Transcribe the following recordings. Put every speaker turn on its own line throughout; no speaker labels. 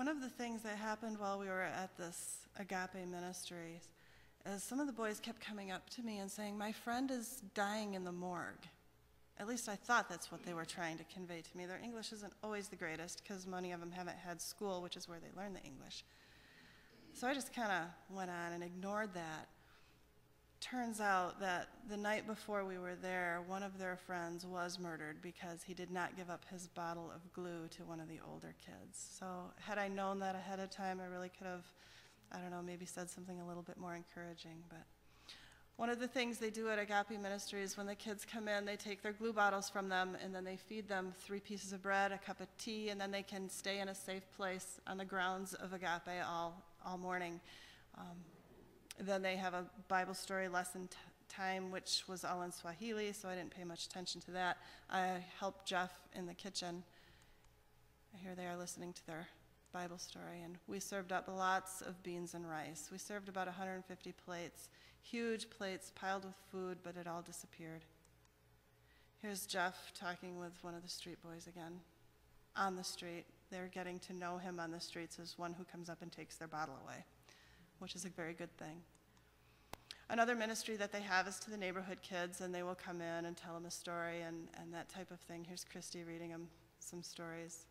One of the things that happened while we were at this agape ministry is some of the boys kept coming up to me and saying, "My friend is dying in the morgue." At least I thought that's what they were trying to convey to me. Their English isn't always the greatest because many of them haven't had school, which is where they learn the English. So I just kind of went on and ignored that. Turns out that the night before we were there, one of their friends was murdered because he did not give up his bottle of glue to one of the older kids. So had I known that ahead of time, I really could have, I don't know, maybe said something a little bit more encouraging. But one of the things they do at Agape Ministry is when the kids come in, they take their glue bottles from them, and then they feed them 3 pieces of bread, a cup of tea, and then they can stay in a safe place on the grounds of Agape all morning. Then they have a Bible story lesson time, which was all in Swahili, so I didn't pay much attention to that. I helped Jeff in the kitchen. Here they are listening to their Bible story, and we served up lots of beans and rice. We served about 150 plates, huge plates piled with food, but it all disappeared. Here's Jeff talking with one of the street boys again, on the street. They're getting to know him on the streets as one who comes up and takes their bottle away, which is a very good thing. Another ministry that they have is to the neighborhood kids, and they will come in and tell them a story and that type of thing. Here's Christy reading them some stories.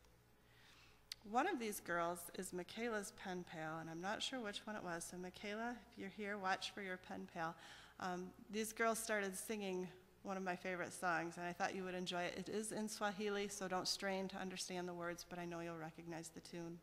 One of these girls is Michaela's pen pal, and I'm not sure which one it was. So Michaela, if you're here, watch for your pen pal. These girls started singing one of my favorite songs, and I thought you would enjoy it. It is in Swahili, so don't strain to understand the words, but I know you'll recognize the tune.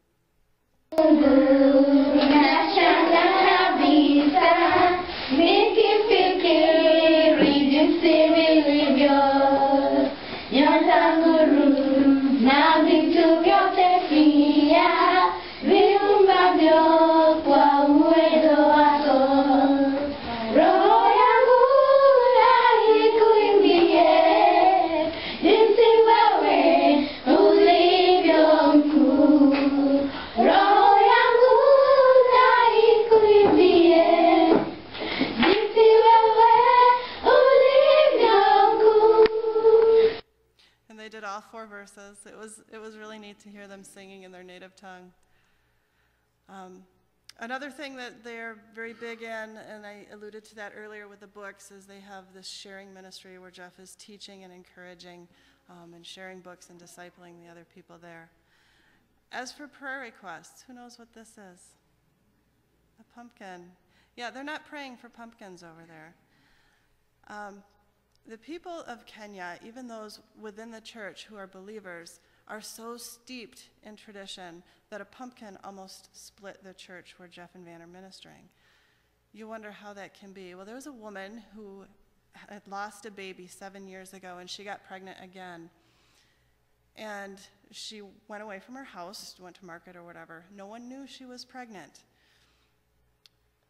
They did all 4 verses. It was really neat to hear them singing in their native tongue. Another thing that they're very big in, and I alluded to that earlier with the books, is they have this sharing ministry where Jeff is teaching and encouraging and sharing books and discipling the other people there. As for prayer requests, who knows what this is? A pumpkin. Yeah, they're not praying for pumpkins over there. The people of Kenya, even those within the church who are believers, are so steeped in tradition that a pumpkin almost split the church where Jeff and Van are ministering. You wonder how that can be. Well, there was a woman who had lost a baby 7 years ago, and she got pregnant again. And she went away from her house, went to market or whatever. No one knew she was pregnant.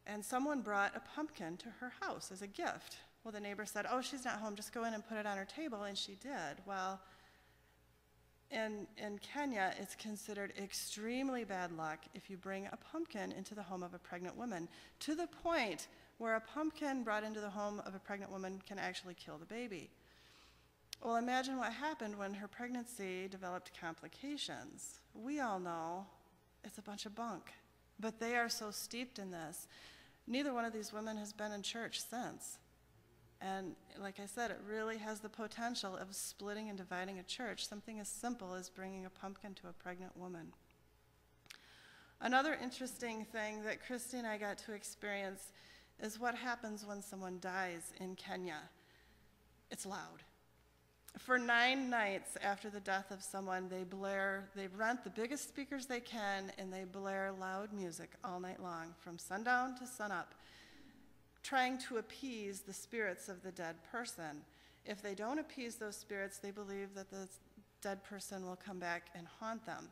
And someone brought a pumpkin to her house as a gift. Well, the neighbor said, "Oh, she's not home, just go in and put it on her table," and she did. Well, in Kenya, it's considered extremely bad luck if you bring a pumpkin into the home of a pregnant woman, to the point where a pumpkin brought into the home of a pregnant woman can actually kill the baby. Well, imagine what happened when her pregnancy developed complications. We all know it's a bunch of bunk, but they are so steeped in this. Neither one of these women has been in church since. And like I said, it really has the potential of splitting and dividing a church, something as simple as bringing a pumpkin to a pregnant woman. Another interesting thing that Christy and I got to experience is what happens when someone dies in Kenya. It's loud. For 9 nights after the death of someone, they rent the biggest speakers they can, and they blare loud music all night long, from sundown to sunup, trying to appease the spirits of the dead person. If they don't appease those spirits, they believe that the dead person will come back and haunt them.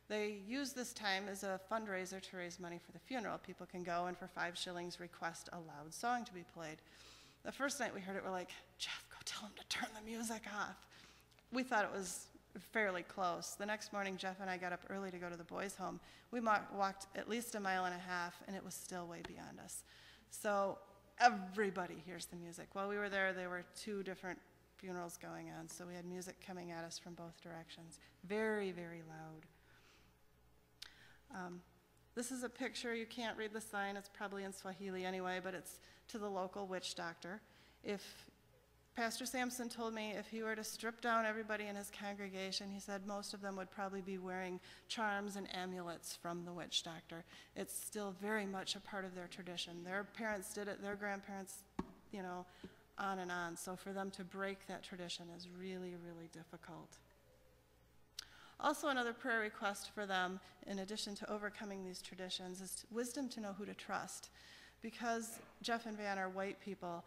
They use this time as a fundraiser to raise money for the funeral. People can go and for 5 shillings request a loud song to be played. The first night we heard it, we're like, "Jeff, go tell him to turn the music off." We thought it was fairly close. The next morning, Jeff and I got up early to go to the boys' home. We walked at least 1.5 miles, and it was still way beyond us. So everybody hears the music. While we were there were 2 different funerals going on, so we had music coming at us from both directions. Very, very loud. This is a picture. You can't read the sign. It's probably in Swahili anyway, but it's to the local witch doctor. Pastor Sampson told me if he were to strip down everybody in his congregation, he said most of them would probably be wearing charms and amulets from the witch doctor. It's still very much a part of their tradition. Their parents did it, their grandparents, on and on. So for them to break that tradition is really, really difficult. Also, another prayer request for them, in addition to overcoming these traditions, is wisdom to know who to trust. Because Jeff and Van are white people,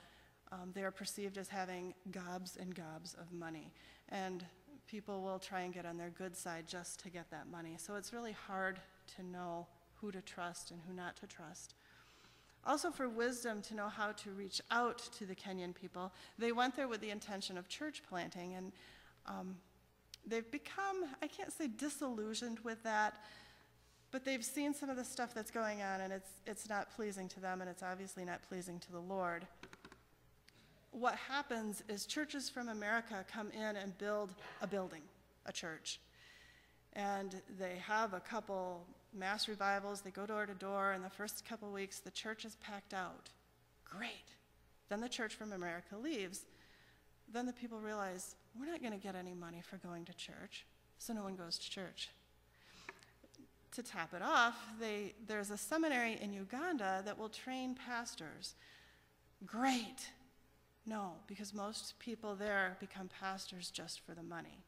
they are perceived as having gobs and gobs of money. And people will try and get on their good side just to get that money. So it's really hard to know who to trust and who not to trust. Also, for wisdom to know how to reach out to the Kenyan people, they went there with the intention of church planting, and they've become, I can't say disillusioned with that, but they've seen some of the stuff that's going on, and it's not pleasing to them, and it's obviously not pleasing to the Lord. What happens is churches from America come in and build a building, a church. And they have a couple mass revivals. They go door to door, and the first couple weeks, the church is packed out. Great. Then the church from America leaves. Then the people realize, we're not going to get any money for going to church, so no one goes to church. To top it off, there's a seminary in Uganda that will train pastors. Great. No, because most people there become pastors just for the money.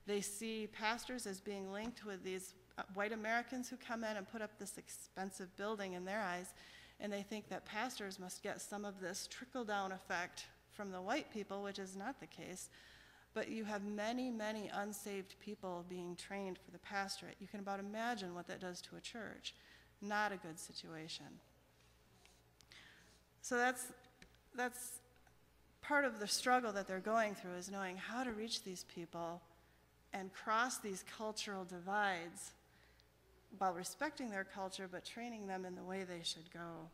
They see pastors as being linked with these white Americans who come in and put up this expensive building in their eyes, and they think that pastors must get some of this trickle-down effect from the white people, which is not the case. But you have many, many unsaved people being trained for the pastorate. You can about imagine what that does to a church. Not a good situation. So that's part of the struggle that they're going through, is knowing how to reach these people and cross these cultural divides while respecting their culture, but training them in the way they should go.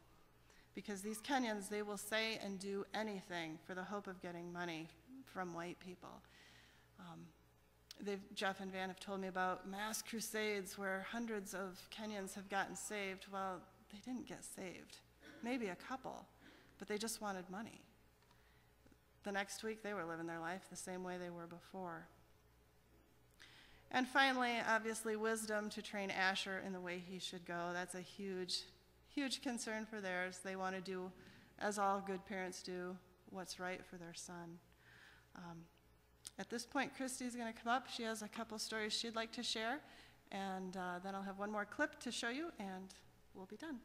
Because these Kenyans, they will say and do anything for the hope of getting money from white people. Jeff and Van have told me about mass crusades where hundreds of Kenyans have gotten saved. Well, they didn't get saved. Maybe a couple, but they just wanted money. The next week, they were living their life the same way they were before. And finally, obviously, wisdom to train Asher in the way he should go. That's a huge, huge concern for theirs. They want to do, as all good parents do, what's right for their son. At this point, Christy's going to come up. She has a couple stories she'd like to share, and then I'll have one more clip to show you, and we'll be done.